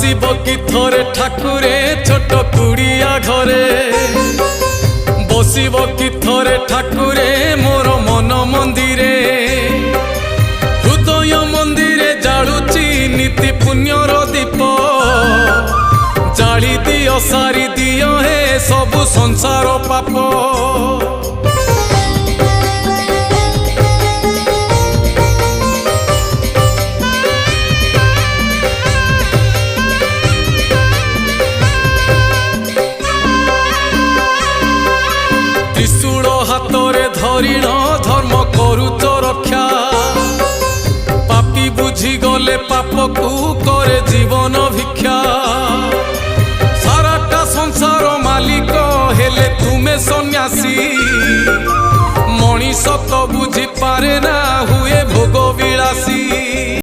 आसीब कि थरे ठाकुरे छोट कुड़िया घरे बसिब कि थरे ठाकुरे मोर मन मंदिरे हृदय मंदिरे जालुची नीति पुण्यर दीप जाली दियो सारी दियो हे सबु संसार पाप त्रिशूल हाथरे धरिण धर्म करुच रक्षा पापी बुझी गले पाप को करे जीवन भिक्षा साराटा संसार मालिक हेले तुमे सन्यासी मनीष तो बुझी पारे ना हुए भोग विलासी।